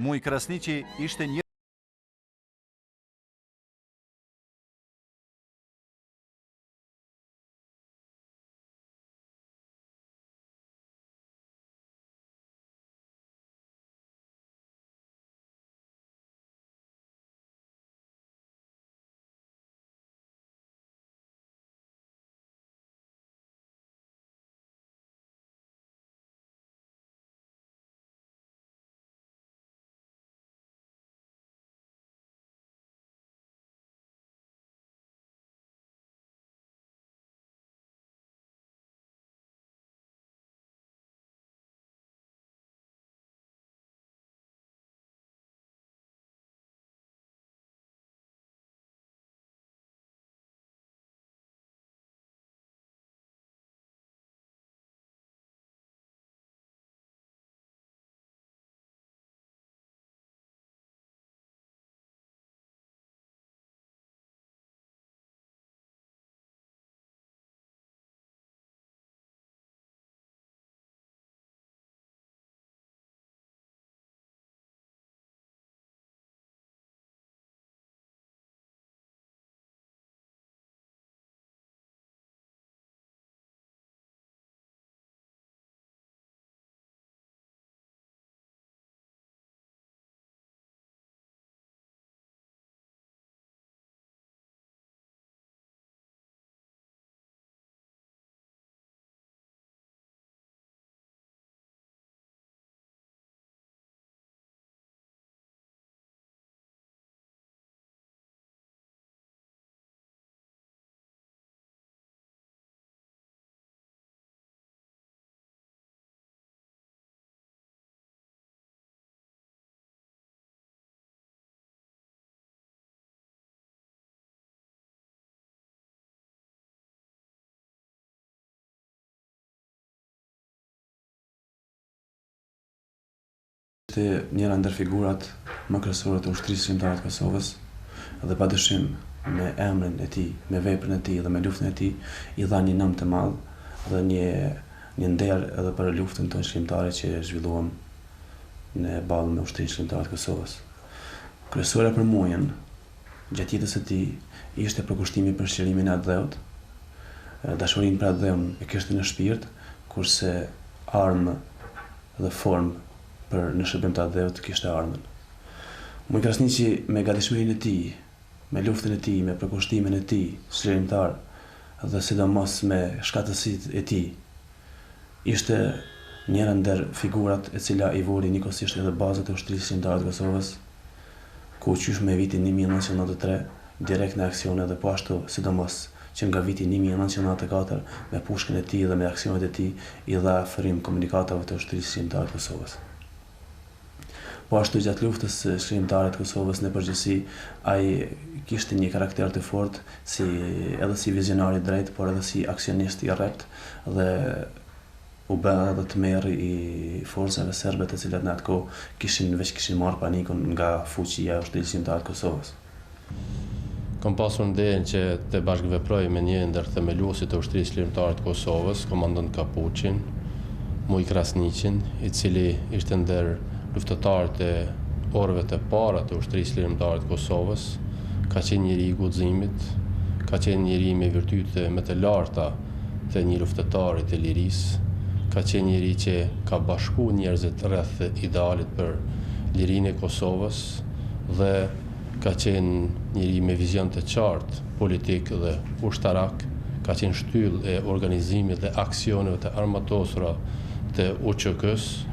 Muj Krasniqi ishte një Ishte njëra ndër figurat më kryesore të ushtrisë shqiptare të Kosovës dhe padyshim me emrin e tij, me veprën e tij dhe me luftën e tij i dha një nom të madh dhe një nder edhe për luftën tonë shqiptare që zhvilluam në ballë me ushtrisë shqiptare të Kosovës. Kryesore për muajin, gjatë jetës së tij, ishte përkushtimi për shërimin e atë dheut. Dashurinë për atë dheun e kishte në shpirt, kurse armë dhe formë për në shërbim të atë dheut kishte armën. Muj Krasniqi me gatishmërinë e tij, me luftën e tij, me përkushtimin e tij shërimtar dhe sidomos me shkatësitë e tij, ishte njëra ndër figurat e cila i vuri njëkohësisht edhe bazat e ushtrisë shqiptare të Kosovës, ku qysh me vitin 1993 direkt në aksione dhe po ashtu sidomos që nga viti 1994 me pushkën e tij dhe me aksionet e tij i dha afërim komunikatave të ushtrisë shqiptare të Kosovës. Po ashtu gjatë luftës shqiptare të Kosovës në përgjithësi, ai kishte një karakter të fortë edhe si vizionar i drejt, por edhe si aksionist i rrept dhe u bë edhe të merri i forcave serbe të cilat në atë kohë kishin marrë panikun nga fuqia e ushtrisë shqiptare të Kosovës. Kam pasur nderin që të bashkëveproj me një ndër themeluesit të ushtrisë shqiptare të Kosovës, komandant Kapuçin, Muj Krasniqin, i cili ishte ndër luftëtarët e orëve të para të ushtrisë shqiptare të Kosovës, ka qenë njëri i guximit, ka qenë njëri me virtyte më të larta të një luftëtari të lirisë, ka qenë njëri që ka bashku njerëzit rreth idealit për lirinë e Kosovës dhe ka qenë njëri me vizion të qartë politik dhe ushtarak, ka qenë shtyllë e organizimit dhe aksioneve të armatosura të UÇK-s.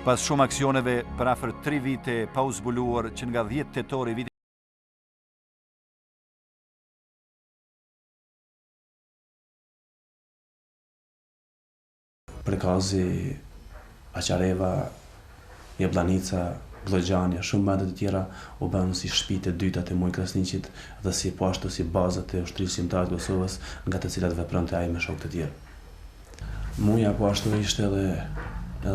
Pas shumë aksioneve për afër 3 vite pa u zbuluar që nga 10 tetori viti Prekazi, Aqareva, Jablanica, Vllojgjania, shumë vende të tjera u bënë si shtëpitë e dyta të Muj Krasniqit dhe si po ashtu si bazat e ushtrisë shqiptare të Kosovës, nga të cilat vepronte ai me shokë të tjerë. Muja po ashtu ishte edhe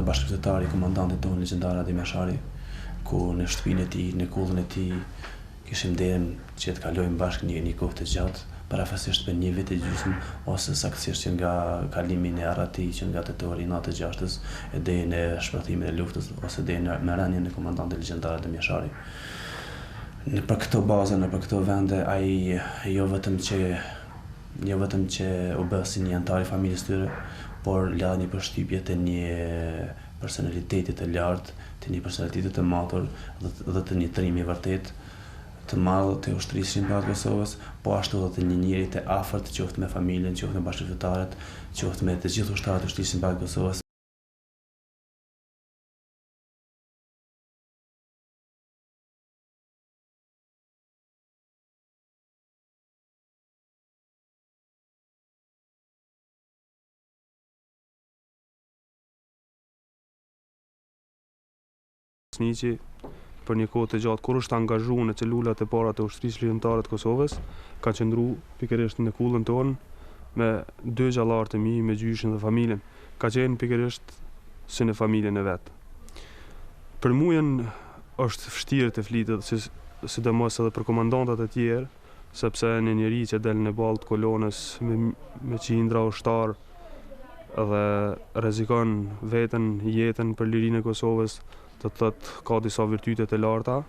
bashkëpunëtari i komandantit tonë legjendar Adi Meshari, ku në shtëpinë e tij, në kullën e tij kishim nderin që të kalojmë bashkë një kohë të gjatë, parafasisht për 1 vit e gjysmë, ose saktësisht që nga kalimi në Arrati, që nga tetori natë 6-s, e deri në shpërthimin e luftës, ose deri në merrjen e komandantit legjendar të Mjeshari. Në për këto baze, në për këto vende, ai jo vetëm që u bë si një antar i familjes tyre, por la një përshtypje të një personaliteti të lartë, të një personaliteti të matur dhe të një trimi vërtet të madh të ushtrisë shqiptare të Kosovës, po ashtu edhe të një njeri të afërt, qoftë me familjen, qoftë me bashkëqytetarët, qoftë me të gjithë ushtarët e ushtrisë shqiptare të Kosovës. Sniqi për një kohë të gjatë, kur është angazhuar në celulat e para të ushtrisë ligjendare të Kosovës, ka qëndruar pikërisht në kullën tonë me 2 gjallarë të mi, me gjyshin dhe familjen. Ka qenë pikërisht si në familjen e vet. Për mujen është vështirë të flitet, sidomos edhe për komandantat e tjerë, sepse një njeri që del në balë të kolonës me qindra ushtar dhe rrezikon veten, jetën për lirinë e Kosovës, të thotë ka disa virtyte të larta,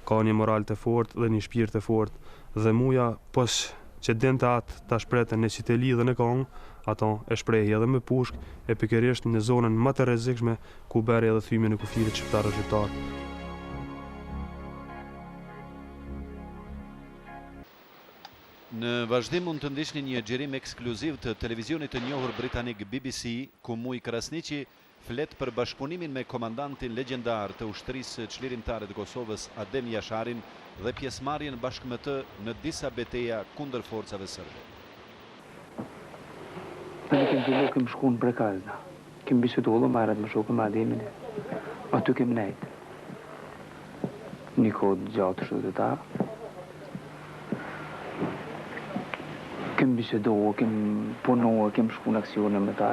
ka një moral të fortë dhe një shpirt të fortë. Dhe muja, pos që dinte atë ta shprehte në që të lidhën e kong, ato e shprehi edhe me pushk, e pikërisht në zonën më të rrezikshme ku bëri edhe thymin e kufirit shqiptar. Në vazhdim mund të ndiqni një xhirim ekskluziv të televizionit të njohur britanik BBC, ku Muj Krasniqi flet për bashkëpunimin me komandantin legjendar të ushtrisë çlirimtare të Kosovës, Adem Jasharin, dhe pjesëmarrjen bashkë me të në disa betejë kundër forcave serbe. Ne kemi shkuar në Brekazna. Kemi biseduar marrë me shokun me Ademin. Aty kemi nejt. Një kohë gjatë kështu të ta. Kemi biseduar, kemi punuar, kemi shkuar në aksione me ta.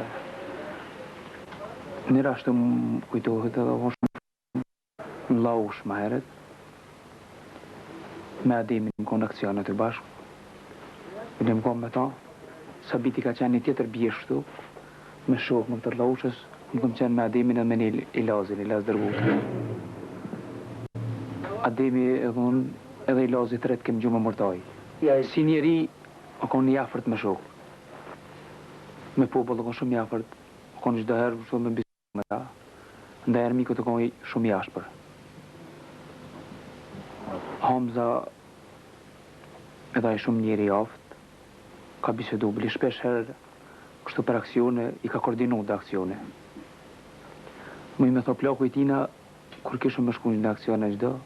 Në rast të kujtohet edhe në Laush më herët, me Ademin në koneksione të bashkë. Ne më kom me ta, Sabiti ka qenë një tjetër bjeshtu, me shokë më të Laushës, më kom qenë me Ademin edhe me një Ilazin, Ilaz Dërgutë. Ademi edhe Ilazi të retë kemë gjumë më mërtaj. Si njeri, o konë një afërt me shokë. Me popullë o konë shumë një afërt, o konë çdo herë shumë me me ta, ndër mikut të kohë shumë jashpër. Hamza edhe ai shumë njeri aft, ka bisedu bli shpesh herë, kështu për aksione, i ka koordinu dhe aksione. Më i me tho plaku i tina, kur kishëm me shku në aksione gjdo,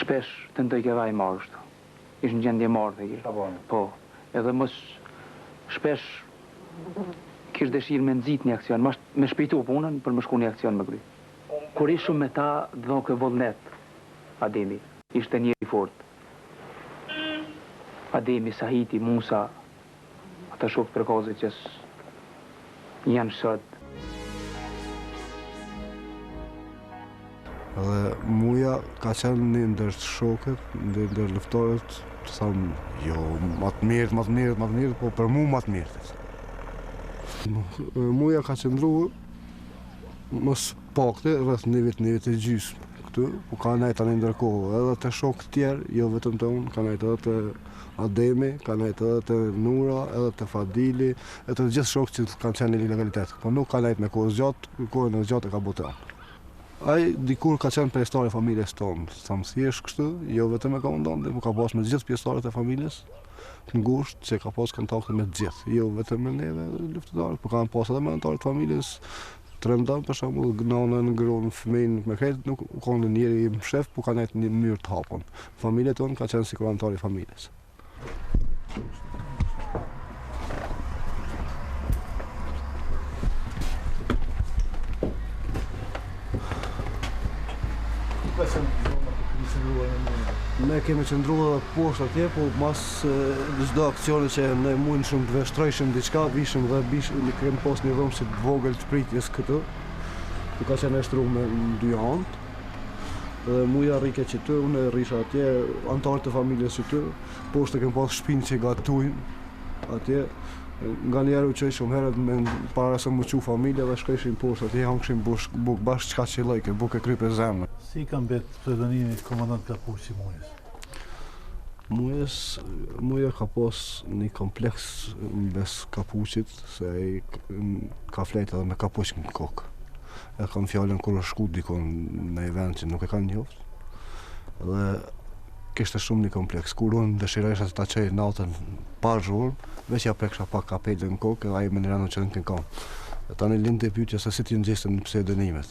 shpesh të ndoj ke vaj marrë shtu. Ishtë në gjendje marrë dhe kishë. Po, edhe mos shpesh kishtë dëshirë me nëzit një aksion, me shpejtu punën për me shku një aksion me kry. Kur ishëm me ta, dhoke Vullnet, Ademi, ishte njeri fort. Ademi, Sahiti, Musa, ata shokë përkozit që janë sot. Dhe Muja ka qenë një ndër shokët, ndër luftarët, të thamë, jo, matë mirët, po për mu matë mirët. Muja ka qëndru mos pakte rreth një vit e gjysmë këtu, po ka nejt tani ndërkohë edhe të shokët tjerë, jo vetëm të unë, ka nejt edhe të Ademi, ka nejt edhe të Nura, edhe të Fadili, edhe të gjithë shokët që kanë qenë në ilegalitet, po nuk ka nejt me kohës gjatë, kohën e gjatë e ka bote. Ai dikur ka qenë pjesëtar e familjes tonë, thamë thjesht kështu, jo vetëm me komandantin, po ka pas me gjithë pjesëtarët e familjes të ngushtë që ka pas kontakte me të gjithë, jo vetëm me neve luftëtarët, por kanë pas edhe me anëtarët familjes të rëndan, për shembull, gnanën, gruan, fëmijën, me këtë nuk ka në njëri i shef, por kanë në një mënyrë të hapun. Familja tonë ka qenë si anëtar i familjes. Ne kemi qëndruar edhe poshtë atje, po mas çdo aksioni që ne mundshëm të veshtrojshëm diçka, vishëm dhe ne kemi pas një dhomë si të vogël të pritjes këtu. Tu ka qenë shtruar me 2 anë. Dhe muja rrike që të, unë rrisha atje, antarët e familjes që të, poshtë kem pas shpinë që gatujnë atje. Nga njerë u qëj shumë herët para se më qu familje dhe shkëshin poshtë atje, hangëshin buk bashkë qka që lejke, buk e krype zemë. Si ka mbet pseudonimi komandant Kapuçi Mujës? Muja ka pas një kompleks mbes Kapuçit, se ka flejt edhe me Kapuç në kokë. E kam fjallën kur është shku dikon në event që nuk e kanë njoft. Dhe kishte shumë një kompleks. Kur unë dëshiresha të ta qej natën pa zhurmë, veç ja preksha pak kapelën në kokë, ai më nëranu që në të kam. Tani lindë të pyetja se si ti nxjestën në pseudonimet.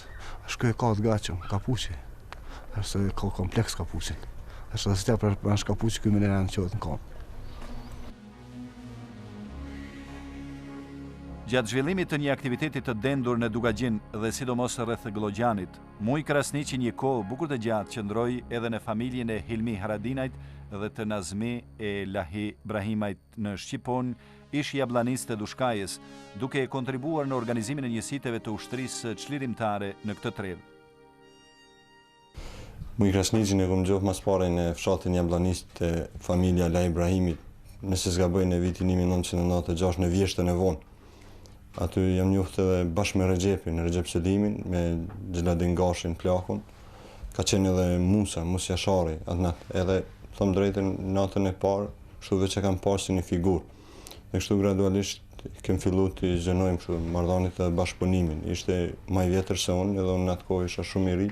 Shkoj ka të gachëm, Kapuçi. Është ka kompleks Kapuçin. Është se t'ja pranë Kapuçi ky më nëranu që në kam. Gjatë zhvillimit të një aktiviteti të dendur në Dugagjin dhe sidomos rreth Glogjanit, Muj Krasniqi një kohë bukur të gjatë qëndroi edhe në familjen e Hilmi Haradinajt dhe të Nazmi e Lahi Brahimajt në Shqipon, ish jabllanis të Dushkajës, duke kontribuar në organizimin e njësiteve të ushtrisë çlirimtare në këtë tredh. Muj Krasniqin e kom gjohë mas pare në fshatin jabllanis të familja Lahi Brahimit, nëse s'gaboj në vitin 1996 në Vjeshtën e Vonë. Aty jam njoft edhe bashkë me Recep Selimin, me Gjeladin Gashin, Plakun. Ka qenë edhe Musa Jashari atë natë. Edhe, thëmë drejtën, natën e parë, kështu veç e kam parë si një figurë. Dhe kështu gradualisht kem fillu të zgjenojmë kështu marrëdhëniet dhe bashkëpunimin. Ishte më i vjetër se unë, edhe unë në atë kohë isha shumë i ri.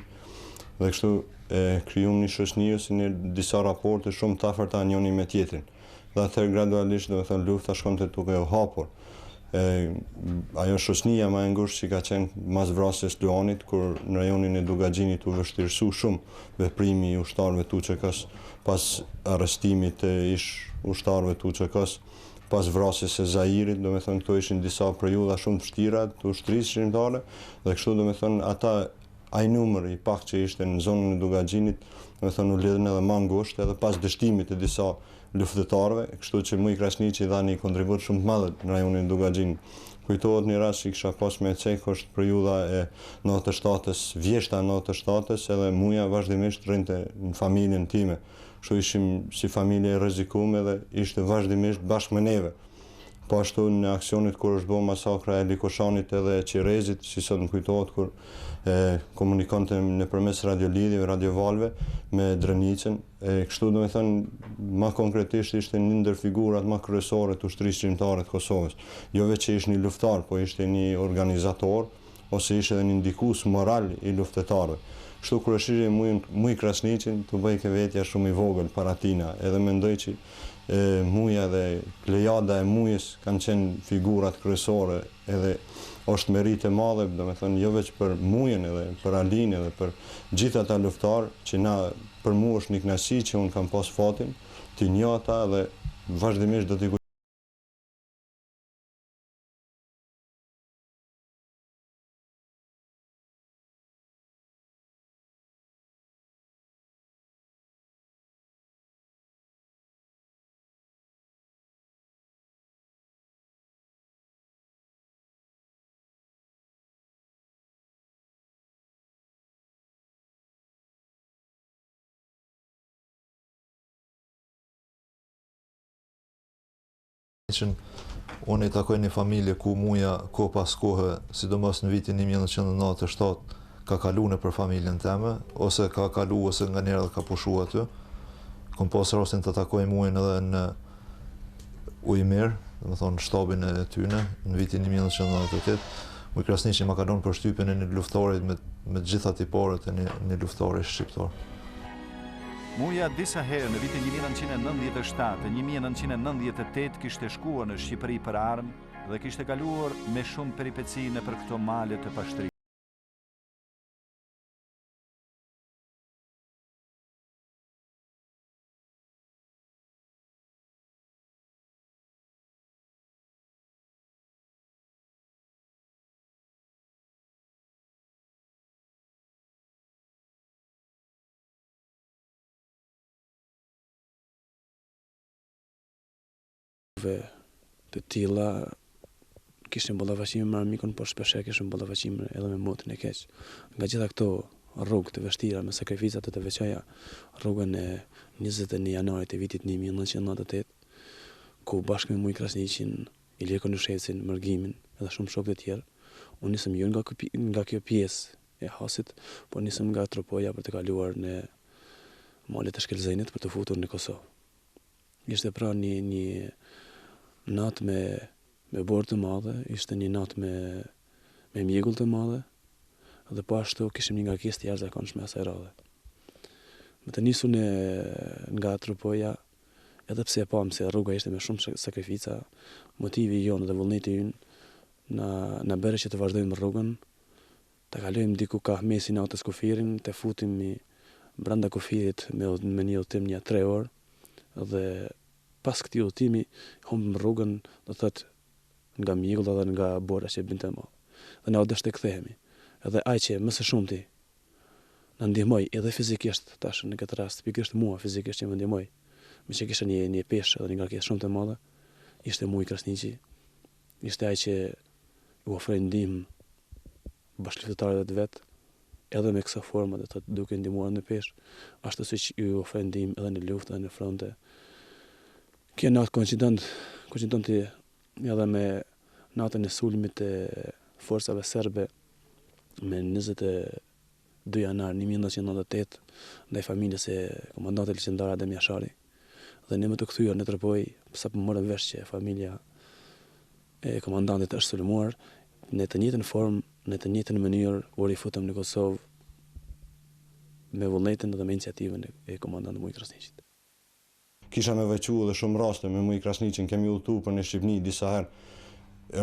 Dhe kështu krijuam një shoqëni ose në disa raporte shumë të afërta njëri me tjetrin. Dhe atëherë gradualisht, domethënë, lufta shkonte duke u hapur. Ajo shoqënia më e ngushtë që ka qenë mas vrasjes Luanit, kur në rajonin e Dugagjinit u vështirësu shumë veprimi i ushtarëve të UÇK-s pas arrestimit të ish ushtarëve të UÇK-s, pas vrasjes së Zairit, domethënë këto ishin disa periudha shumë të vështira të ushtrisë shqiptare dhe kështu domethënë ai numër i pak që ishte në zonën e Dugagjinit, domethënë u lidhen edhe më ngushtë edhe pas dështimit të disa luftëtarëve, kështu që Muj Krasniqi dha një kontribut shumë të madh në rajonin e Dugagjinit. Kujtohet një rast që kisha pas me cek, është periudha e 97-s, Vjeshta e 97-s, edhe Muja vazhdimisht rrinte në familjen time. Kështu ishim si familje e rrezikuar dhe ishte vazhdimisht bashkë me neve. Po ashtu në aksionit kur është bërë masakra e Likoshanit edhe Qirezit, si sot më kujtohet kur komunikonte nëpërmes radiolidhjeve, radiovalve me Drenicën. Kështu domethënë më konkretisht ishte një ndër figurat më kryesore të ushtrisë shqiptare të Kosovës. Jo vetë që ishte një luftar, po ishte një organizator ose ishte edhe një ndikues moral i luftëtarëve. Kështu kur e shihej Muj Krasniqin, të bëj vetja shumë i vogël para tina, edhe mendoj që Muja dhe plejada e Mujës kanë qenë figurat kryesore edhe është merit e madhe, domethënë jo vetëm për Mujën edhe për Alin edhe për gjithë ata luftarë që për mua është një kënaqësi që unë kam pas fatin të njoh ata dhe vazhdimisht do t'i Unë i takoj një familje ku Muja ko pas kohë, sidomos në vitin 1997, ka kalu në për familjen teme, ose ka kalu ose nga njerë dhe ka pushu aty. Kom pas rastin të takoj Mujën edhe në Ujmir, dhe më thonë shtabin e tyne, në vitin 1998. Muj Krasniqi ma kalon për shtypjen e një luftarit me gjitha tiparet e një luftarit shqiptar. Muja disa herë në vitin 1997 e 1998 kishte shkuar në Shqipëri për armë dhe kishte kaluar me shumë peripeci nëpër këto male të pashtrisë. Të tilla kishin ballafaqime me armikun, por shpesh kishin ballafaqime edhe me motën e keq. Nga gjitha këto rrugë të vështira me sakrifica të veçaja, rrugën e 21 janarit të vitit 1998, ku bashkë me Muj Krasniqin, Ilir Konushevcin, Mërgimin edhe shumë shokë të tjerë, unë nisëm jo nga kjo pjesë e hasit, por nisëm nga Tropoja për të kaluar në malet e Shkelzenit për të futur në Kosovë. Ishte pra një natë me borë të madhe, ishte një natë me mjegull të madhe, dhe po ashtu kishim një ngarkesë të jashtëzakonshme asaj radhe. Me të nisur nga Tropoja, edhe pse e pam se rruga ishte me shumë sakrifica, motivi jonë dhe vullneti ynë na bëre që të vazhdojmë rrugën, të kalojmë diku ka mesin e natës kufirin, të futim brenda kufirit me një udhëtim një 3 orë, dhe pas këtij udhëtimi humbëm rrugën, do thotë nga mjegulla dhe nga bora që binte më. Dhe na u deshte kthehemi. Edhe ai që më së shumti na ndihmoi edhe fizikisht tash në këtë rast, pikërisht mua fizikisht që më ndihmoi, me që kisha një peshë dhe një ngarkesë shumë të madhe, ishte Muj Krasniqi, ishte ai që u ofroi ndihmë bashkëluftarëve të vet, edhe me kësa forma, dhe thotë duke ndihmuar në peshë, ashtu siç u ofroi ndihmë edhe në luftë dhe në fronte. Kjo natë koincidonte edhe me natën e sulmit të forcave serbe me 22 janar 1998 ndaj familjes e komandantit legjendar Adem Jashari. Dhe ne më të kthyer në Tropoj, sapo morëm vesh që familja e komandantit është sulmuar, në të njëjtën formë, në të njëjtën mënyrë u rifutëm në Kosovë me vullnetin dhe me iniciativën e komandantit Muj Krasniqit. Kisha me veçu edhe shumë raste me Muj Krasniqin, kemi udhëtuar për në Shqipni disa herë.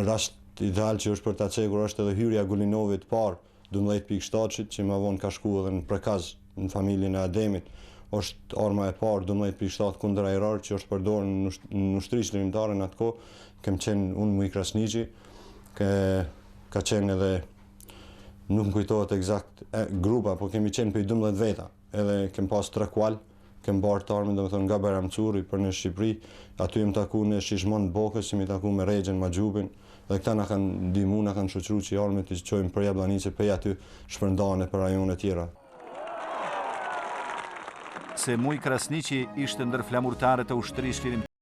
Rast ideal që është për ta cekur është edhe hyrja e Gulinovit parë, 12.7 që më vonë ka shku edhe në prekaz në familjen e Ademit. Është arma e parë 12.7 kundër ajrar që është përdorur në ushtrisë lirimtare në atë kohë. Kem qenë unë Muj Krasniqi, ka qenë edhe, nuk më kujtohet eksakt grupa, po kemi qenë për 12 veta, edhe kem pas 3 kual, kem bartë armën, domethënë nga Bayramçuri për në Shqipëri, aty jem taku në Shishmon Bokës, jemi taku me Rexhen Maxhubin, dhe këta na kanë ndihmu, na kanë shoqëruar që armët të çojmë për Jablanice, për aty shpërndahen për rajone tjera. Se Muj Krasniqi ishte ndër flamurtarët e ushtrisë lirimtare.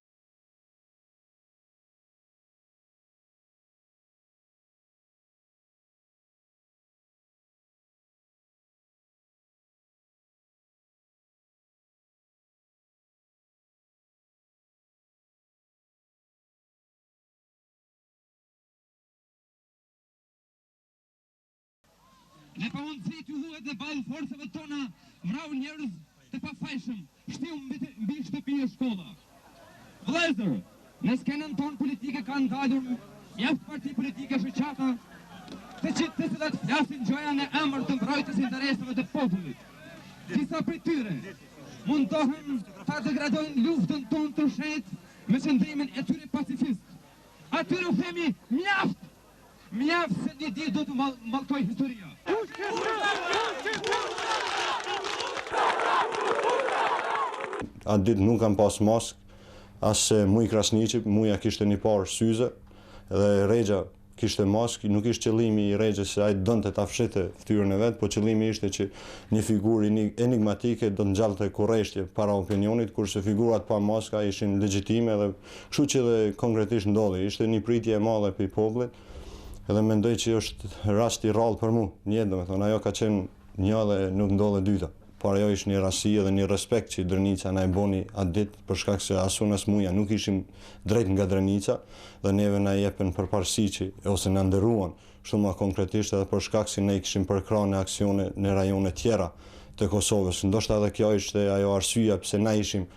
Dhe pa mundësi të thuhet në balë forcave tona, vrau njerëz të pafajshëm, shtiu mbi shtëpi e shkolla. Vëllezër, në skenën tonë politike kanë dalur mjaft parti politike shoqata, të cilat flasin gjoja në emër të mbrojtjes së interesave të popullit. Disa prej tyre mundohen ta degradojnë luftën tonë të shenjtë me qëndrimin e tyre pacifist. Atyre u themi mjaft se një ditë do të mallkoj historia. Atë ditë nuk kam pas mask, as Muj Krasniqi, Muja kishte një parë syze, dhe Rexha kishte mask, nuk ishte qëllimi i Rexhës se ai donte ta fshite fytyrën e vet, po qëllimi ishte që një figurë enigmatike do të ngjallte kurreshtje para opinionit, kurse figurat pa maska ishin legjitime, dhe kështu që dhe konkretisht ndodhi, ishte një pritje e madhe për popullit. Edhe mendoj që është rast i rrallë për mu, një domethënë ajo ka qenë një dhe nuk ndodhe dyta. Por ajo ishte një rasti dhe një respekt që Drenica na e boni atë ditë, për shkak se as unë as Muja nuk ishim drejt nga Drenica dhe neve na jepen përparësi që ose na nderuan, kështu më konkretisht edhe për shkak se ne kishim përkrahur në aksione në rajone tjera të Kosovës. Ndoshta edhe kjo ishte ajo arsyeja pse na ishim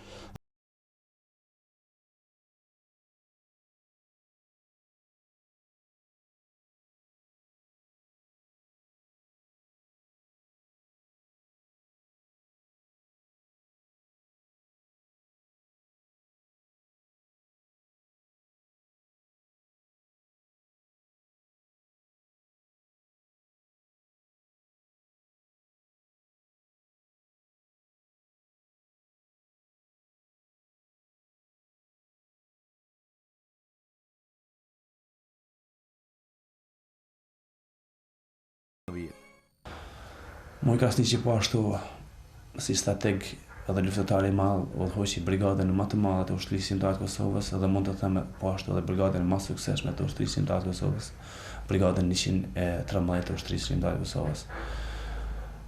Muj Krasniqi po ashtu si strateg edhe luftëtar i madh udhëhoqi brigadën më të madhe të ushtrisë shqiptare të Kosovës, edhe mund të them po ashtu edhe brigadën më suksesshme të ushtrisë shqiptare të Kosovës, brigadën 113 të ushtrisë shqiptare të Kosovës.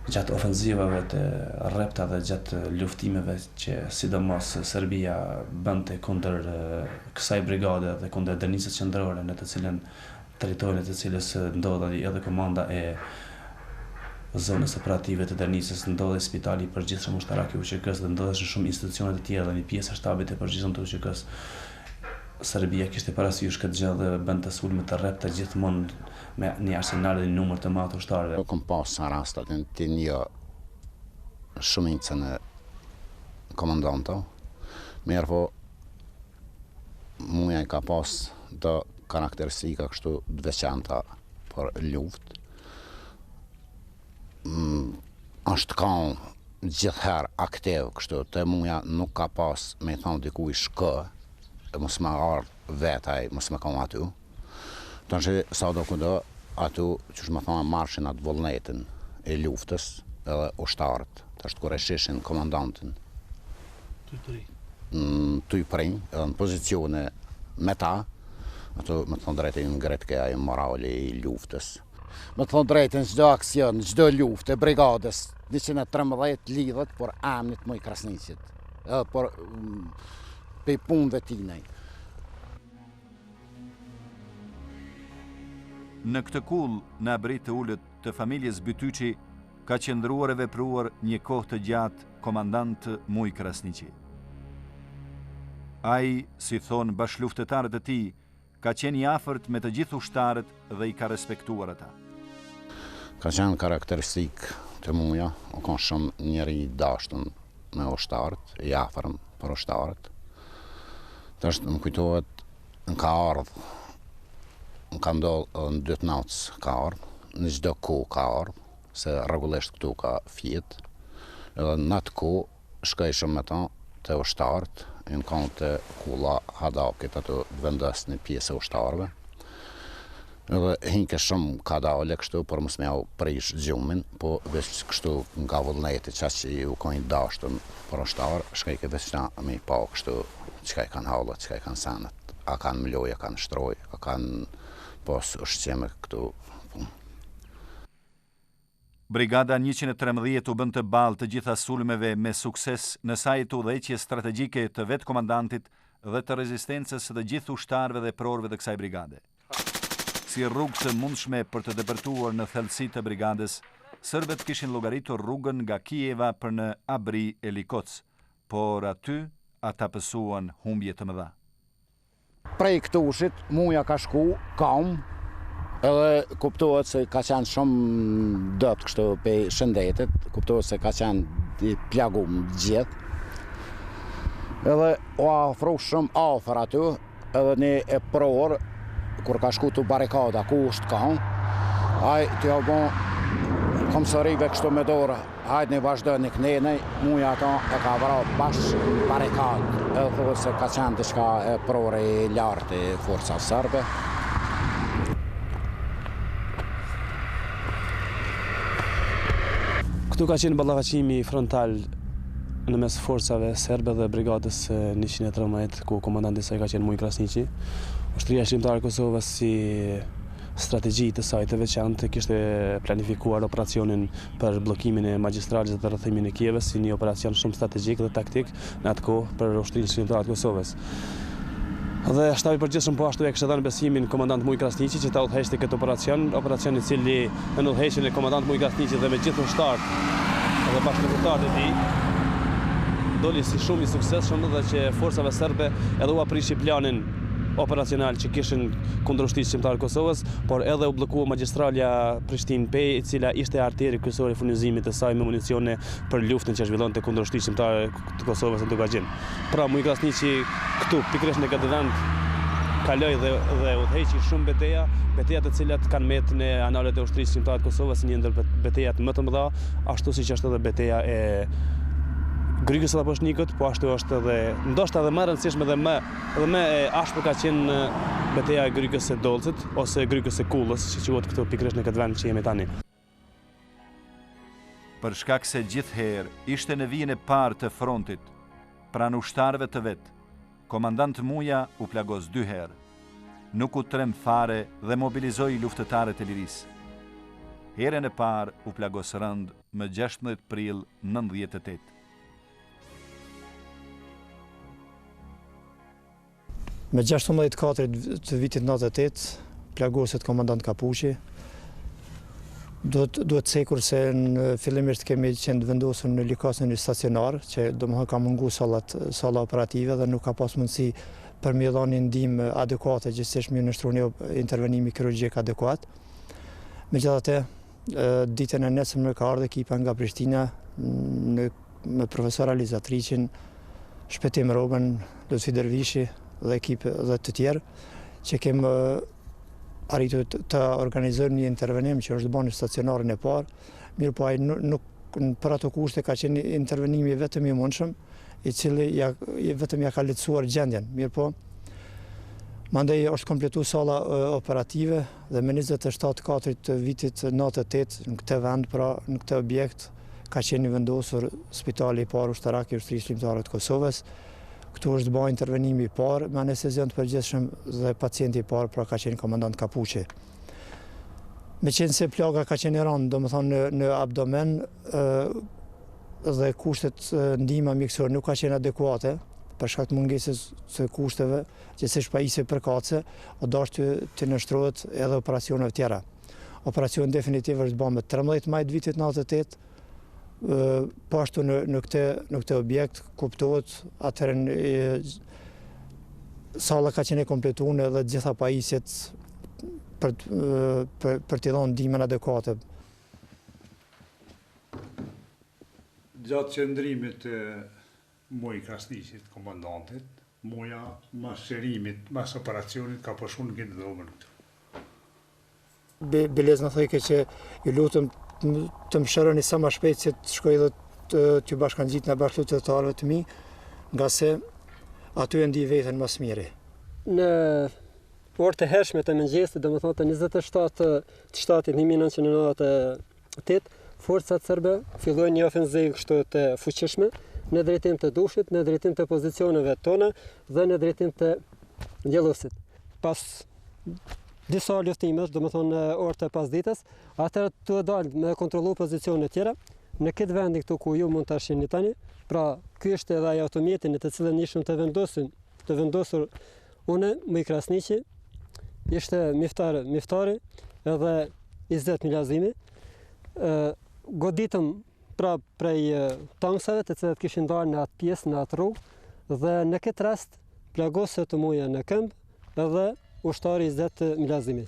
Gjatë ofenzivave të rrepta dhe gjatë luftimeve që sidomos Serbia bënte kundër kësaj brigade dhe kundër Dernisës Qendrore, në të cilën territorin të cilës ndodhej edhe komanda e zonës operative të Dernisës, ndodhej spitali i përgjithshëm ushtarak i UÇK-s dhe ndodheshin shumë institucione të tjera dhe një pjesë e shtabit të përgjithshëm të UÇK-s. Serbia kishte parasysh këtë gjë dhe bënte sulme të rrepta gjithmonë me një arsenal dhe një numër të madh të ushtarëve. Kam pas rastat të një shumicën e komandantëve, mirë po muja ka pas të karakteristika kështu të veçanta për luftë. Është kanë gjithherë aktiv kështu, të muja nuk ka pas me thonë dikuj shkë, mos më ardhë vetaj, mos më kam aty. Të në sa do kudo, aty, që shë më thonë, marshin atë vullnetin e luftës edhe ushtarët, të është kure shishin komandantin. Të i prinj, edhe në pozicione me ta, aty, më thonë drejtin ngretke e morali i luftës. Më thonë drejtin çdo aksion, çdo luftë e brigadës 113 lidhet për emnit Muj Krasniqit, edhe për pe punëve tinej. Në këtë kull në abrit të ullët të familjes Bytyqi ka qëndruar e vepruar një kohë të gjatë komandant Muj Krasniqi. Ai, si thonë bashkëluftëtarët e tij, ka qenë i afërt me të gjithë ushtarët dhe i ka respektuar ata. Ka qenë karakteristik të muja, o kanë shumë njeri i dashtën me ushtarët, i afërm për ushtarët. Të është më kujtohet në ka ardhë, në ka ndollë në 2 natës ka ardhë, në çdo kohë ka ardhë, se rregullisht këtu ka fjetë, edhe në atë kohë shkojshëm me ta të ushtarët, në kanë të kulla hadakit atë vendos një pjesë e ushtarëve. Edhe hinke shumë ka dale kështu, për mos me au prish gjumin, po veç kështu nga vullneti që ju kanë dashtën për ushtarë, shkojke veç na me i pa kështu, qëka i kanë hallat, qëka i kanë sanët, a kanë mloj, a kanë shtroj, a kanë pos ushqime këtu. Brigada 113 u bën të balë të gjitha sulmeve me sukses në saj të udhëheqje strategjike të vetë komandantit dhe të rezistencës të gjithë ushtarëve dhe prorëve të kësaj brigade. Si rrugë të mundshme për të depërtuar në thellësi të brigadës, serbët kishin llogaritur rrugën nga Kijeva për në Abri e Likoc, por aty ata pësuan humbje të mëdha. Prej këtushit, muja ka shku, kam, edhe kuptohet se ka qenë shumë dëtë kështu pe shëndetit, kuptohet se ka qenë i plagum gjithë. Edhe o afru shumë afer aty, edhe një e prorë, kur ka shku të barikada, ku është kam, aj t'ja bon komsarive kështu me dorë, hajtë një vazhdo një kënene, muja ata e ka vra bashkë barikadë, edhe thua se ka qenë diçka e prore i lartë i forca sërbe. Këtu ka qenë ballafaqimi frontal në mes forcave serbe dhe brigadës 113, ku komandanti saj ka qenë Muj Krasniqi. Ushtria shqiptare e Kosovës si strategji të saj të veçantë kishte planifikuar operacionin për bllokimin e magjistrales dhe rrethimin e Kijevës si një operacion shumë strategjik dhe taktik në atë kohë për Ushtrinë Shqiptare të Kosovës. Dhe shtabi i përgjithshëm po ashtu e kishte dhënë besimin komandant Muj Krasniqi që ta udhëheqte këtë operacion i cili në udhëheqjen e komandant Muj Krasniqi dhe me gjithë ushtarët dhe bashkëpunëtarët e tij doli si shumë i suksesshëm dhe që forcave serbe edhe u aprishi planin operacional që kishin kundër ushtrisë shqiptare të Kosovës, por edhe u bllokua magjistralja Prishtinë-Pej, e cila ishte arteri kryesor i furnizimit të saj me municione për luftën që zhvillonte kundër ushtrisë shqiptare të Kosovës në Tugazhin. Pra Muj Krasniqi këtu pikërisht në këtë vend kaloi dhe udhëheqi shumë beteja të cilat kanë metë në analet e ushtrisë shqiptare të Kosovës, një ndër betejat më të mëdha, ashtu siç është edhe beteja e Grykës dhe Poshnikët, po ashtu është edhe ndoshta edhe më e rëndësishme dhe më e ashpër ka qenë beteja e Grykës së Dolcit ose Grykës së Kullës, që quhet këtu pikërisht në këtë vend që jemi tani. për shkak se gjithherë ishte në vijën e parë të frontit, pranë ushtarëve të vet. Komandant Muja u plagos 2 herë. Nuk u trem fare dhe mobilizoi luftëtarët e lirisë. Herën e parë u plagos rënd më 16 prill 98. Me 16 katrit të vitit 98, plagoset komandant Kapuqi. Duhet cekur se në fillimisht kemi qenë vendosur në likasën e stacionar, që domethënë ka mungu salla operative dhe nuk ka pas mundësi për mi dhënë ndihmë adekuate, gjithsesi mi nështroni intervenimi kirurgjik adekuat. Megjithatë, ditën e nesërme ka ardhur ekipa nga Prishtina me profesor Aliza Triqin, Shpëtim Robën, Lutfi Dervishi dhe ekipë dhe të tjerë, që kemë arritur të organizojmë një intervenim që është bërë në stacionarin e parë, mirë po ai nuk për ato kushte ka qenë intervenimi vetëm i mundshëm, i cili vetëm ja ka lehtësuar gjendjen, mirë po. Mandej është kompletu salla operative dhe me 27 katrit të vitit 98 në këtë vend, pra në këtë objekt, ka qenë vendosur spitali i parë ushtarak i Ushtrisë Shqiptare të Kosovës. Këtu është bërë intervenimi i parë me anestezion të përgjithshëm dhe pacienti i parë pra ka qenë komandant Kapuqi. Me qenë se plaga ka qenë e rëndë, domethënë në abdomen dhe kushtet ndihma mjekësore nuk ka qenë adekuate për shkak të mungesës së kushteve, gjithsesi pajisje përkatëse, o dashur të nështrohet edhe operacione tjera. Operacioni definitiv është bërë me 13 maj të vitit 98. Po ashtu në këtë objekt kuptohet atëherë salla ka qenë e kompletuar edhe gjitha pajisjet për t'i dhënë ndihmën adekuate. Gjatë qëndrimit të Muj Krasniqit, komandantit, Muja mas shërimit, mas operacionit ka përshunë në këtë dhomën këtu. Bilez në thojke që ju lutëm të më shëroni sa më shpejt që të shkoj dhe t'ju bashkangjit në bashkëlqytetarëve të mi, nga se aty e ndi veten më së miri. Në orë të hershme të mëngjesit, domethënë të 27 të shtatit 1998, forcat serbe fillojnë një ofenzivë kështu të fuqishme në drejtim të Dushit, në drejtim të pozicioneve tona dhe në drejtim të Gjellosit. Pas disa luftimesh, domethënë orë të pasdites, atëherë të dalë me kontrollu pozicione tjera në këtë vendi këtu ku ju mund ta shihni tani. Pra, ky është edhe ai automjeti në të cilën ishim të vendosur unë, Muj Krasniqi, ishte Miftari edhe Izet Milazimi. Goditëm pra prej tanksave të cilat kishin dalë në atë pjesë, në atë rrugë, dhe në këtë rast plagose të Muja në këmbë edhe ushtari Izet Milazimi.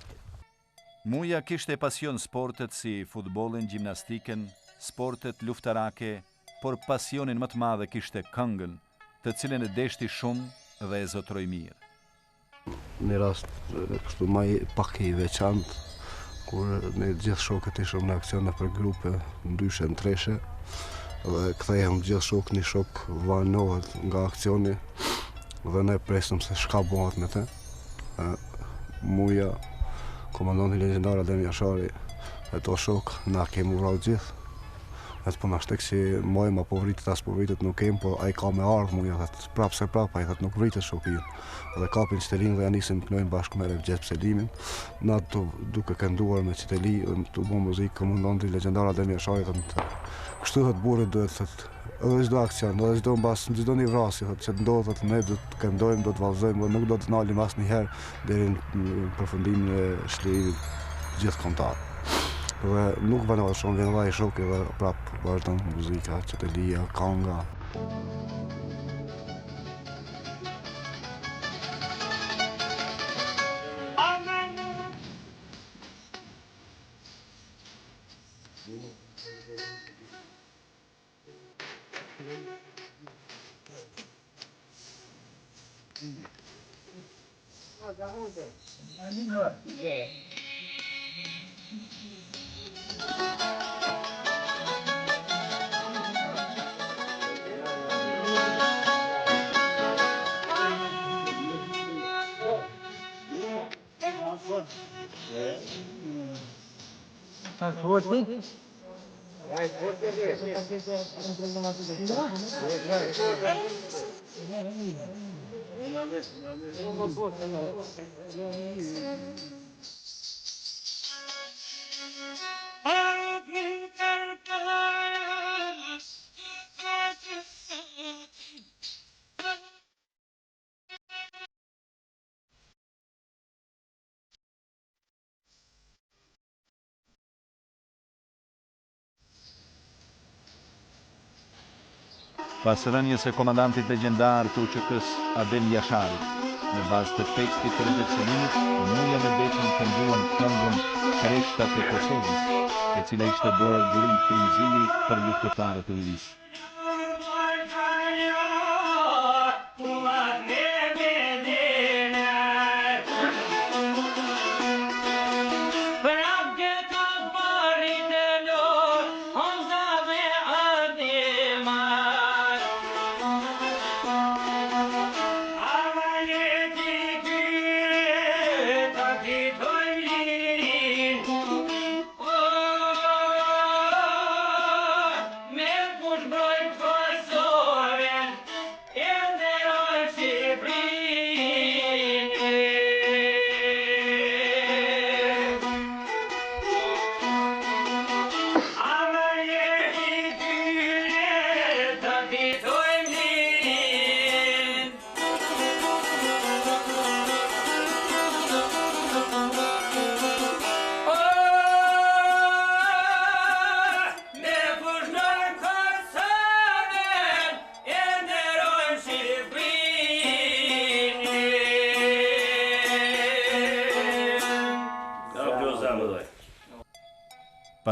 Muja kishte pasion sportet si futbollin, gjimnastiken, sportet luftarake, por pasionin më të madhe kishte këngën, të cilën e deshti shumë dhe e zotroi mirë. Në rast kështu më pak i veçantë, kur ne gjithë shokët ishëm në aksione për grupe, ndryshe në treshe, dhe kthehem gjithë shok, një shok vanohet nga aksioni dhe ne presëm se shka bëhet me te. Muja, komandanti legjendar Adem Jashari, e to shok, na kemi vrarë gjithë. Vetë po nashtek që moj ma po vritet as po vritet nuk kem, po a i ka me ardhë muja, thët prap se prap, a i thët nuk vritet shokin. Dhe kapin qëtelin dhe janë nisim kënojnë bashkë me Revgjet Pselimin. Na duke kënduar me qëteli, të bu muzikë, komandanti legjendar Adem Jashari, kështu thët burit duhet thët, edhe çdo aksion, edhe çdo mbas, çdo një vrasje, thët që ndodhet, ne do të këndojmë, do të vallëzojmë, nuk do të nalim asnjëherë deri në përfundimin e shlyerimit gjithëkombëtar. Dhe nuk vanohet shumë, vjen edhe ai shoku dhe prap vazhdon muzika, qëtelia, kanga. Pas rënjes së komandantit legjendar të UÇK-s Adel Jasharit, në bazë të tekstit të redaksionimit, Muja me Beqën kënduan këngën Kreshtat e Kosovës, e cila ishte bërë durim frymëzimi për luftëtarët e URIS.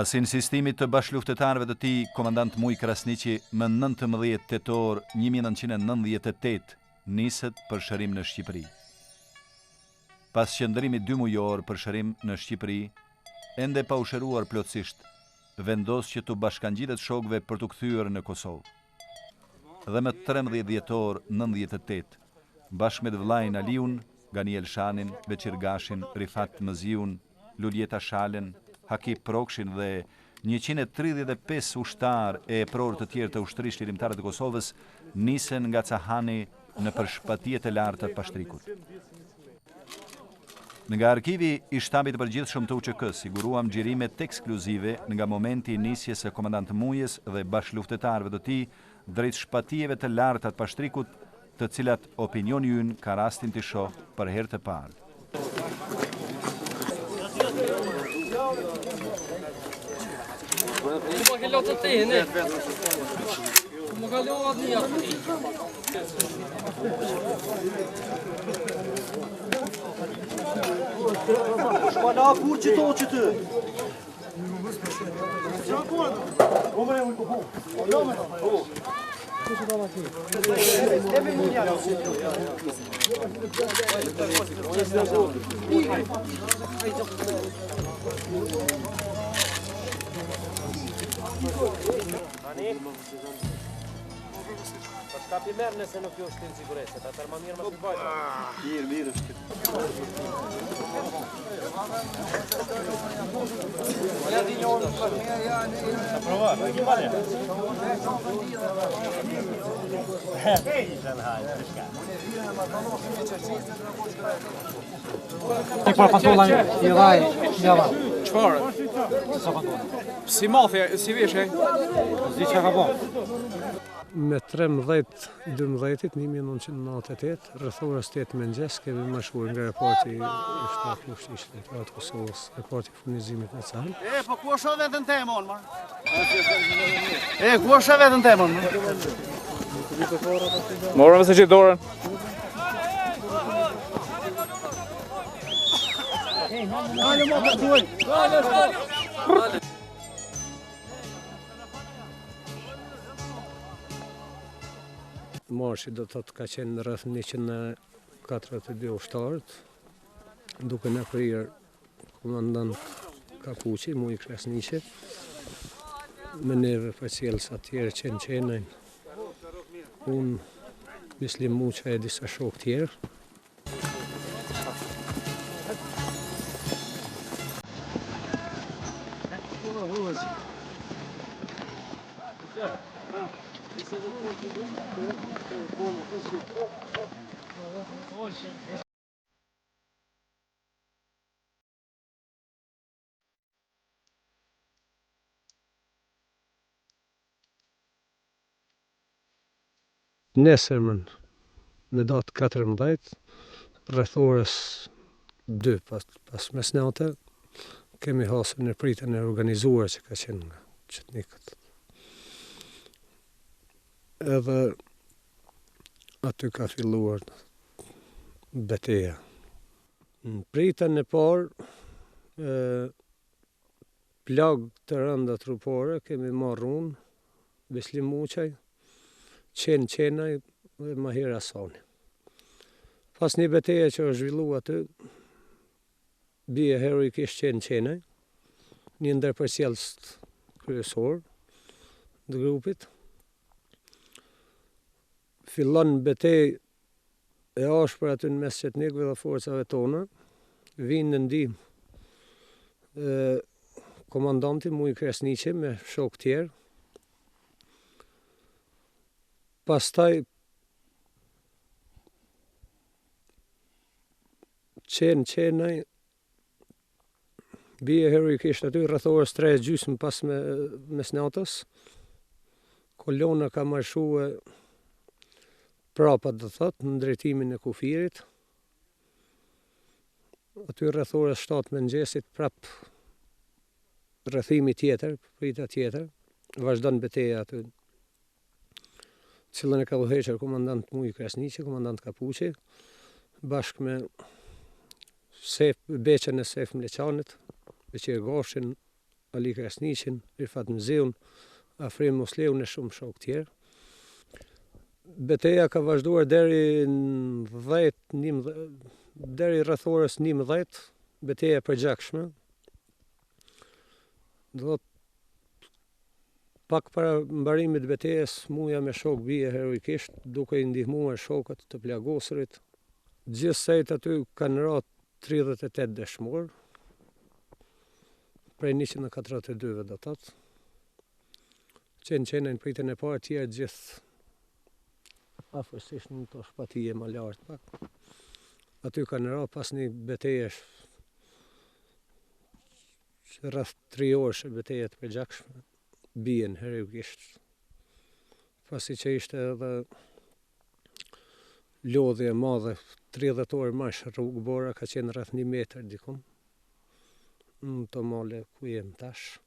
Pas insistimit të bashkëluftëtarëve të tij, komandant Muj Krasniqi më 19 tetor 1998 niset për shërim në Shqipëri. Pas qëndrimit 2 mujor për shërim në Shqipëri, ende pa u shëruar plotësisht, vendos që të bashkangjitet shokëve për të kthyer në Kosovë. Dhe më 13 dhjetor 98, bashkë me vëllain Aliun, Ganiel Shanin, Beqir Gashin, Rifat Mëziun, Luljeta Shalen, Haki Prokshin dhe 135 ushtar e pror të tjerë të ushtrisë lirimtare të Kosovës nisen nga Cahani në përshpatjet e larta të Pashtrikut. Nga arkivi i shtabit të përgjithshëm të UÇK-s siguruam xhirimet ekskluzive nga momenti i nisjes së komandant Mujës dhe bashkëluftëtarëve të tij drejt shpatjeve të larta të Pashtrikut, të cilat opinioni ynë ka rastin të shoh për herë të parë. Më ka lotë të tihë, më ka lotë një atë. Shpala kur që to që të? Kapi merë nëse nuk jo është në sigurese, ta tërma mirë më të bajta. Mirë është. Ja di njërë për me, ja ne. Të prova, në një valja. Tek për pantollan i dhaj, java. Çfarë? Sa pantollan? Si mafja, si veshe? Si që ka po? Me 13-12-it 1998, rrethorës 8 mëngjes, kemi mashkuar nga reporti i shtatë ushtrisë lirimtare të Kosovës, reporti i furnizimit në Cahal. Po ku është vetën temon, ma? Ku është vetën temon, ma? Morëm se që dorën. Hajde, mo të duaj! Marshi do të ka qenë rreth 142 ushtarët, duke në prirë komandant Kapuqi, Muj Krasniqi, me neve për cilës atjerë qenajnë, unë Mislim Muqa e disa shok tjerë. Nesërmën në datë 14, rreth orës 2 pas mesnate, kemi hasur në pritjen e organizuar që ka qenë nga qytetnikët. Edhe aty ka filluar betejë. Në pritjen e parë, plagë të rënda trupore kemi marrë unë, Beslim Muçaj, Qenaj dhe Mahir Hasani. Pas një betejë që është zhvillu aty, bie heroikisht Qenaj, një ndër përcjellësit kryesor të grupit. Fillon betejë e ashpër aty në mes qytetnikëve dhe forcave tona, vinë në ndihmë komandanti Muj Kresniqi me shok tjerë. Pastaj Qenaj bie heroikisht aty rreth orës 3:30 pas mesnatës. Kolona ka marshuar prapa, do thotë, në drejtimin e kufirit. Aty rreth orës 7 mëngjesit prap rrethimi tjetër, prita tjetër, vazhdon betejë aty, cilën e ka udhëhequr komandant Muj Kresniqi, komandant Kapuqi, bashkë me beqen e Sef Mleqanit, Beqir Gashin, Ali Kresniqin, Rifat Mzeun, Afrim Musleun e shumë shok tjerë. Betejë ka vazhduar deri rreth orës 11, betejë e përgjakshme. Do pak para mbarimit betejës, Muja me shok bie heroikisht, duke i ndihmuar shokët të plagosurit. Gjithsejt aty kanë ra 38 dëshmorë, prej 142 do thotë. Qenaj në pritjen e parë, tjerë gjithë afërsisht në të shpatije më lartë pak. Aty kanë ra pas një betejë rreth 3 orësh betejë të përgjakshme, bien heroikisht. Pasi që ishte edhe lodhje e madhe, 30 orë mash rrugëbora, ka qenë rreth 1 metër dikun, në të male ku jem tash.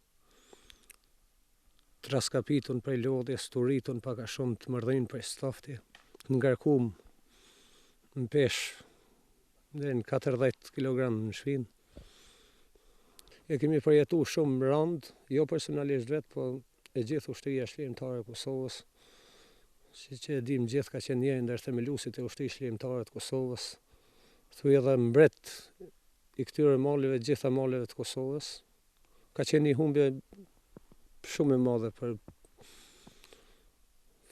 Traskapitun prej lodhjes, turitun paka shumë të mërdhin prej stafti, ngarkum në pesh dhe në 40 kg në shpinë. E kemi përjetu shumë rand, jo personalisht vetë, po e gjithë ushtria shlirimtare e Kosovës, që e dim gjithë ka qenë njëri ndër themeluesit e ushtrisë shlirimtare të Kosovës, thuaj edhe mbret i këtyre maleve, gjitha maleve të Kosovës. Ka qenë një humbje shumë e madhe për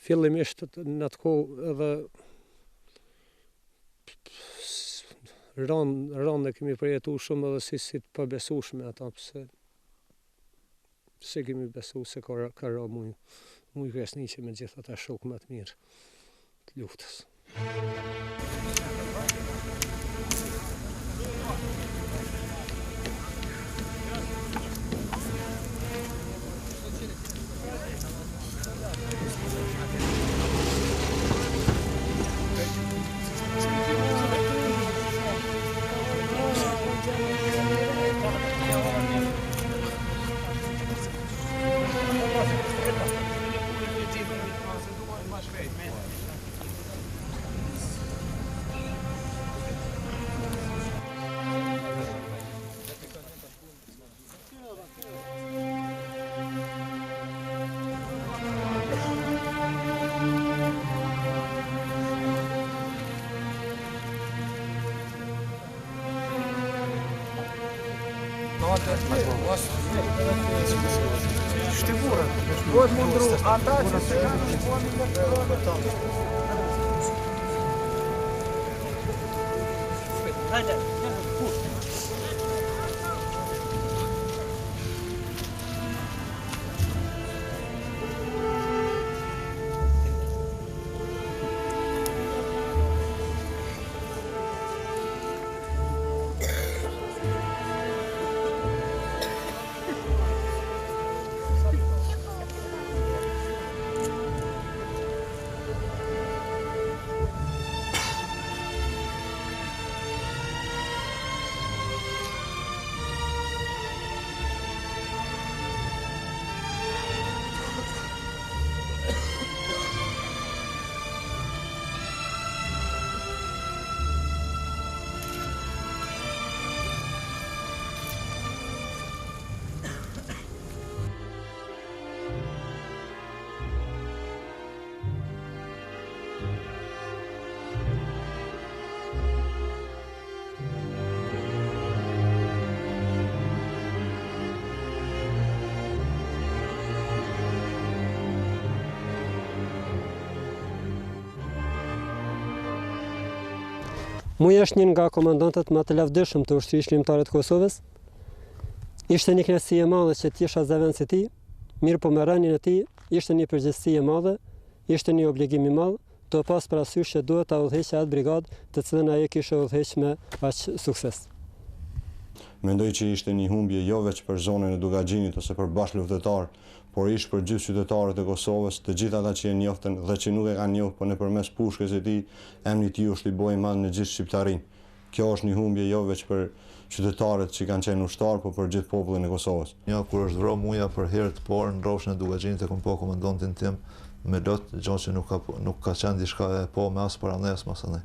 fillimisht në atë kohë edhe rëndë kemi përjetu shumë edhe si të përbesueshme ata, se kemi besu se ka ra Muj Kresniqi me gjithë ata shokë më të mirë të luftës. Вот мундру, а дальше Muja është një nga komandantët më të lavdëshëm të ushtrisë lirëtare të Kosovës. Ishte një kënaqësi e madhe që të jesha zëvendës e tij, mirë po me rënien e tij ishte një përgjegjësi e madhe, ishte një obligim i madh të pas parasysh që duhet ta udhëheqë atë brigadë të cilën ai kishte udhëheqë me aq sukses. Mendoj që ishte një humbje jo veç për zonën e Dugaxhinit ose për bashkëluftëtar, por ishte për gjithë qytetarët e Kosovës, të gjithë ata që e njoftën dhe që nuk e kanë njohur, por nëpërmes pushkës së tij, emri i tij u shtypoi madh në gjithë shqiptarinë. Kjo është një humbje jo veç për qytetarët që kanë qenë ushtar, por për gjithë popullin e Kosovës. Ja, kur është vrarë Muja për herë të parë në rrofshën e Dugaxhinit e kom pa komandantin tim me lot, gjë që nuk ka qenë diçka e pa me as para nes mas anë.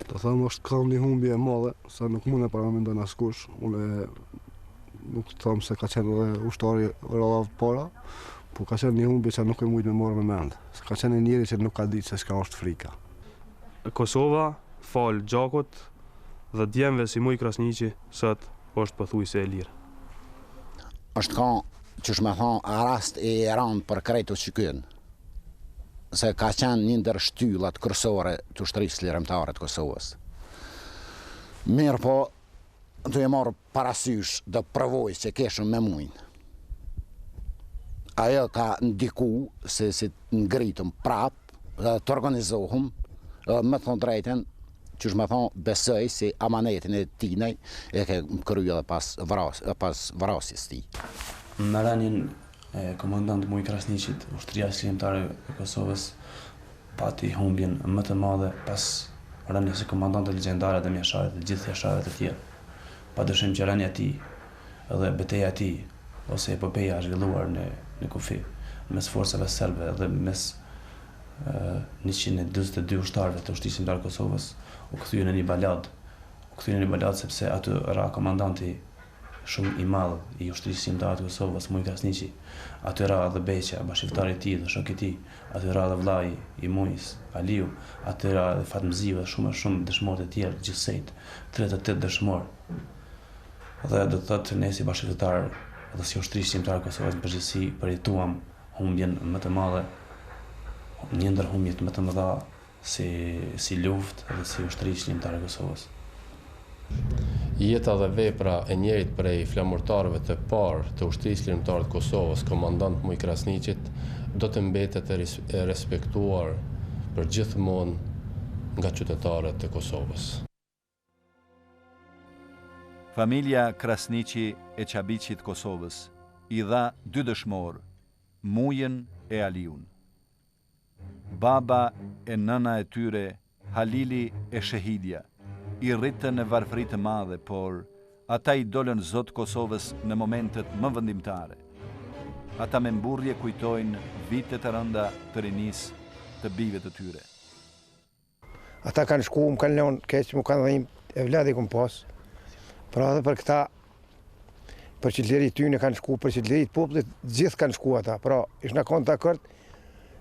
Të them është kam një humbje e madhe, sa nuk mund e paramendon askush. Unë nuk të them se ka qenë edhe ushtari rradha para, por ka qenë një humbje që nuk e mujt me marrë me mend. Ka qenë njëri që nuk ka ditë se s'ka është frika. Kosova, fal gjakut dhe djemve si Muj Krasniqi, sot është pothuajse e lirë. Është ka, që me thonë, rast e rëndë për krejtë që kënë. Se ka qenë një ndër shtyllat kryesore të ushtrisë lirëtare të Kosovës. Mirë po, të e marrë parasysh dhe përvojës që keshëm me mujnë. Ajo ka ndiku se si ngritëm prapë dhe të organizohëm, me thonë drejten, që me thonë besoj si amanetin e tinej e ke kryja dhe pas vrasjes ti. Në rënien e komandant Muj Krasniqit, ushtria lirëtare e Kosovës pati humbjen më të madhe pas rënies së komandantit legjendare dhe mjesharit dhe gjithë mjesharëve të tjerë. Padyshim që rënia e tij dhe betejë e tij ose epopeja zhvilluar në kufi mes forcave serbe dhe mes 142 ushtarëve të ushtrisë lirëtare të Kosovës u kthye në një balad. U kthye në një balad sepse aty ra komandanti shumë i madh i ushtrisë lirëtare të Kosovës, Muj Krasniqi. Aty ra edhe Beqa, bashkëftari i tij dhe shoku i tij. Aty ra edhe vllai i Mujs, Aliu. Aty ra edhe Fatmziu dhe shumë dëshmorë të tjerë, gjithsejt 38 dëshmorë. Dhe do të thotë ne si bashkëftar dhe si ushtrisë lirëtare të Kosovës në përgjithësi përjetuam humbjen më të madhe, një ndër humbjet më të mëdha si luftë dhe si ushtrisë lirëtare të Kosovës. Jeta dhe vepra e njerit prej flamurtarëve të parë të ushtrisë lirëtare të Kosovës, komandant Muj Krasniqit, do të mbetet e respektuar për gjithmonë nga qytetarët e Kosovës. Familja Krasniqi e Çabiqit Kosovës i dha 2 dëshmorë, Mujën e Aliun. Baba e nëna e tyre, Halili e Shehidja, i rritën në varfëri të madhe, por ata i dolën Zot Kosovës në momentet më vendimtare. Ata me mburrje kujtojnë vitet e rënda të rinisë të bijve të tyre. Ata kanë shku, më kanë lënë keq, më kanë dhënë e vladi kom pas. Pra edhe për këta, për qytetarët tyne kanë shku, për qytetarët popullit, gjithë kanë shku ata. Pra, ishna konë të akord,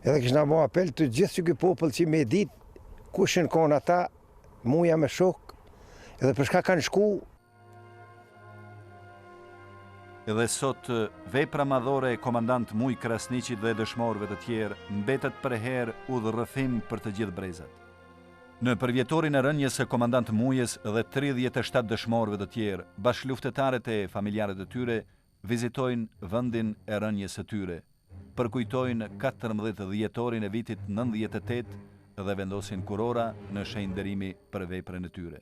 edhe kishna bo apel të gjithë që ky popull që me ditë kushin konë ata, Muja me shok, edhe për shka kanë shku. Edhe sot, vepra madhore e komandant Muj Krasniqit dhe dëshmorëve të tjerë mbetet për herë udhërrëfim për të gjithë brezat. Në përvjetorin e rënjes së komandant Mujës dhe 37 dëshmorëve të tjerë, bashkëluftëtarët e familjarët të tyre vizitojnë vendin e rënjes së tyre, përkujtojnë 14 dhjetorin e vitit 98 dhe vendosin kurora në shenjderimi për veprën e tyre.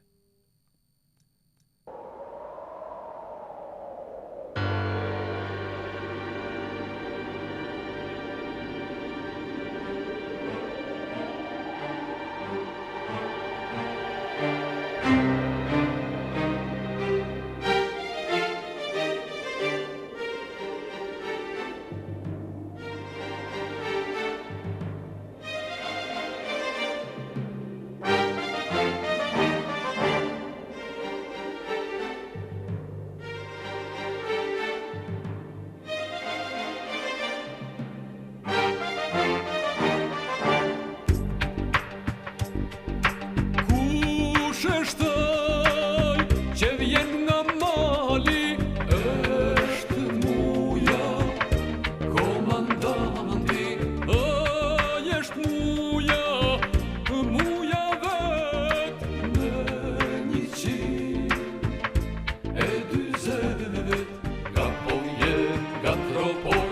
Katro po